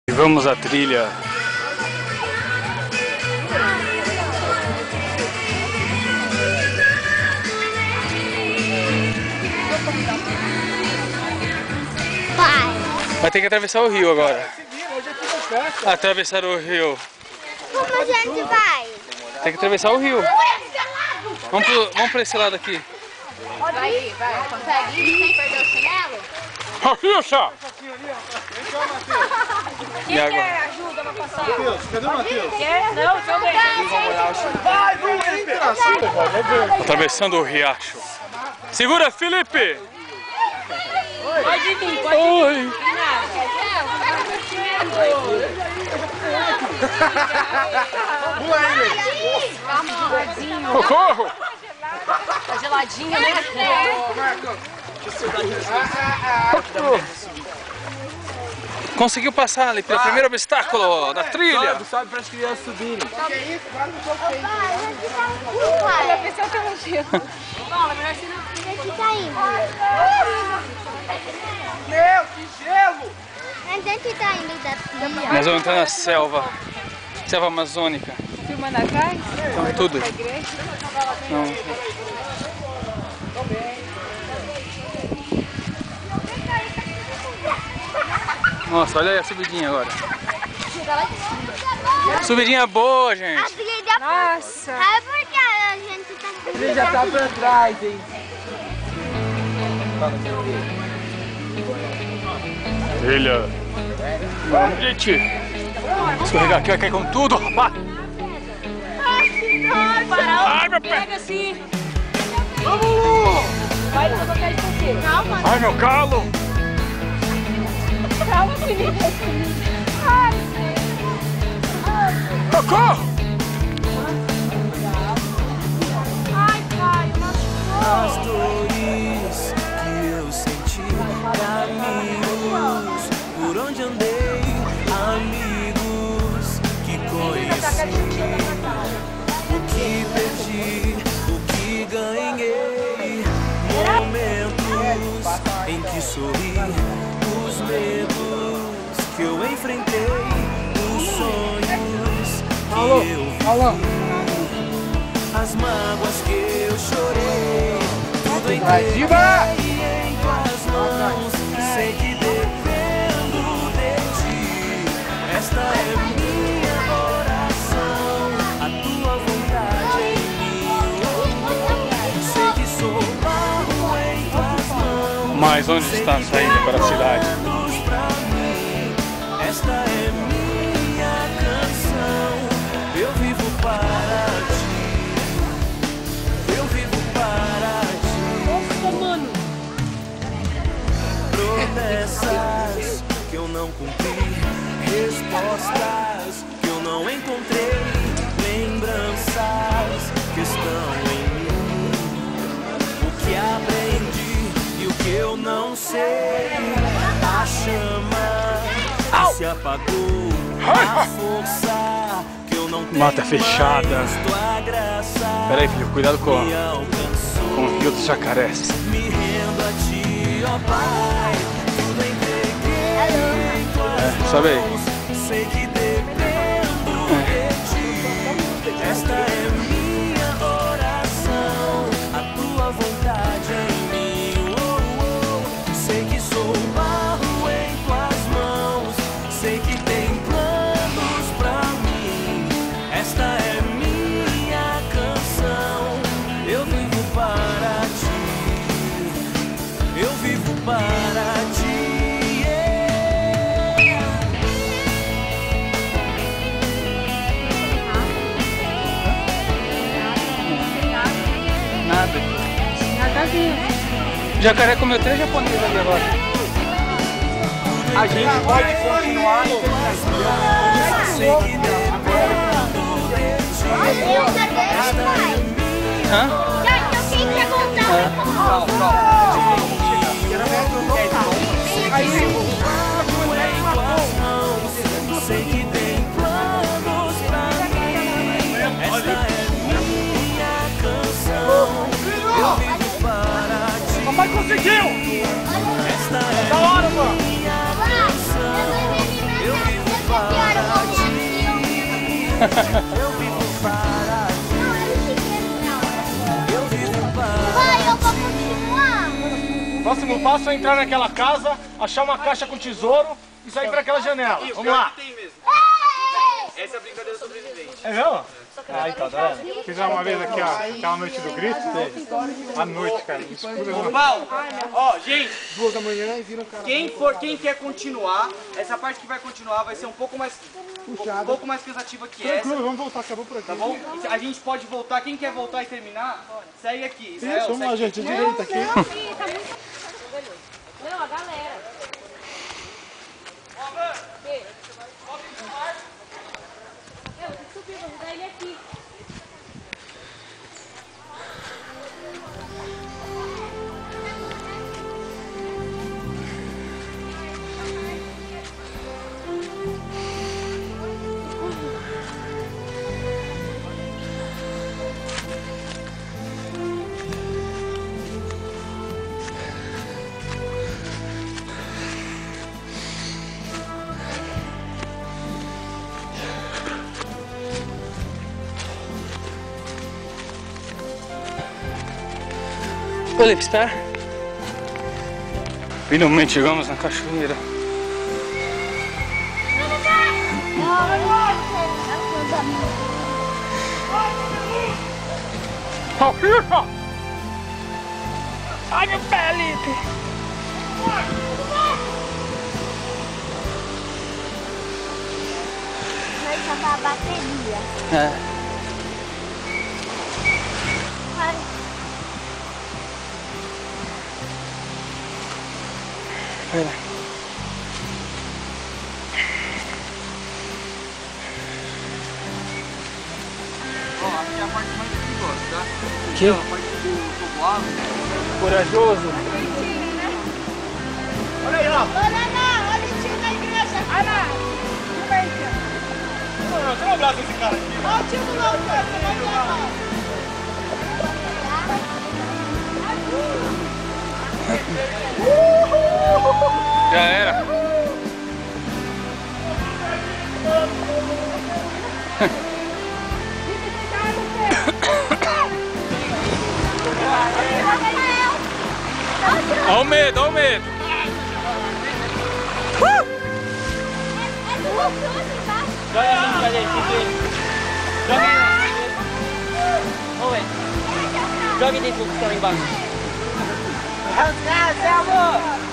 E vamos à trilha. Vai ter que atravessar o rio agora. Atravessar o rio. Como a gente vai? Tem que atravessar o rio. Vamos pra esse lado aqui. Vai, consegue ir sem perder o chinelo? Rafiça! Quem quer ajuda pra passar? Matheus, cadê o Matheus? Quer? Não, também. Vai, Felipe! Atravessando o riacho. Segura, Felipe! Pode vir, pode Oi! Pula aí, Calma, Socorro! tá geladinho, né? Conseguiu passar ali pelo primeiro obstáculo da trilha. Sobe para as crianças subirem. Olha, vê se eu tenho um gelo. Fala, melhor se não. Onde é que tá indo? Meu, que gelo! Onde é que tá indo da trilha? Nós vamos entrar na selva. Selva amazônica. Filmando atrás? Então, tudo. Da igreja? Não. Nossa, olha aí a subidinha agora. Subidinha boa, A gente. trilha... Nossa! É porque a gente tá... Ele já tá pra trás, hein? Trilha. Vamos, gente. Escorregar aqui, vai cair com tudo, rapaz. Ai, meu pé. Pega assim! Vamos! Vai, eu vou cair de você. Calma, Ai, meu calo. calma, Felipe. Ai, Socorro! ai, pai, machucou. As dores que eu senti, caminhos por onde andei, amigos que conheci, o que perdi, o que ganhei, momentos em que sorri, os medos que eu enfrentei, os sonhos que eu vivi. As mágoas que eu chorei, tudo entreguei em tuas mãos. Sei que dependo de ti. Esta é minha oração, a tua vontade em mim. Sei que sou barro em tuas mãos. Mas onde está a saída para a cidade? Luz pra mim. Esta é minha canção. Eu vivo para ti. Eu vivo para ti. Nossa, mano. Promessas que eu não cumpri, respostas que eu não encontrei, lembranças que estão em mim. O que aprendi e o que eu não sei, a chama que se apagou, a força que eu não tenho. Mata fechada. Mais, tua graça Pera aí, filho, cuidado com me alcançou. o rio dos jacarés. Me rendo a ti, ó Pai, tudo entreguei em tuas Sobe aí. mãos. Sei que dependo de ti. Esta é minha oração, a tua vontade em mim. Sei que sou barro em tuas mãos. Sei que tem planos pra mim. Esta é minha canção. Eu vivo para ti. Eu vivo para ti. Nada. Nada a ver. Jacaré comeu 3 japoneses ali agora. A gente pode continuar no Hã? Já, quem quer contar? Sei que tem planos pra mim. Esta é minha canção. Eu vivo para ti. Papai conseguiu! Esta é Da hora, mano! minha canção. Eu vivo Eu vivo para ti. Não, é chiqueiro, não. Eu vivo para Pai, eu vou continuar. Próximo passo é entrar naquela casa, achar uma caixa com tesouro e sair para aquela janela. Vamos lá. Tem mesmo. Ei! Essa é a brincadeira sobrevivente. É mesmo? Ah, então, tá vendo? Fizemos uma vez aqui, ó, aquela noite do grito. À noite, cara. Ô, Paulo, ó, gente, 2 da manhã e vira um cara. Quem quer continuar, essa parte que vai continuar vai ser um pouco mais cansativa que essa. Vamos voltar, acabou por aqui. Tá bom? E a gente pode voltar, quem quer voltar e terminar, segue aqui. Isso, vamos lá, gente, direita aqui. Não, a galera. Eu vou subir, vou ajudar ele aqui. Felipe, espera. Finalmente chegamos na cachoeira. Ai, meu pé, Felipe! Vai acabar a bateria. É. Espera. Ó, aqui é a parte mais perigosa, tá? Que? A parte do povoado. Corajoso. Olha aí, ó. Ana, olha o tio da igreja. Ana, Tira o braço desse cara aqui. olha o tio do louco, Já era. Olha o medo, olha o medo. Joga aí, Joga aí. Vamos ver. Joga dentro do que está lá embaixo. Selmo!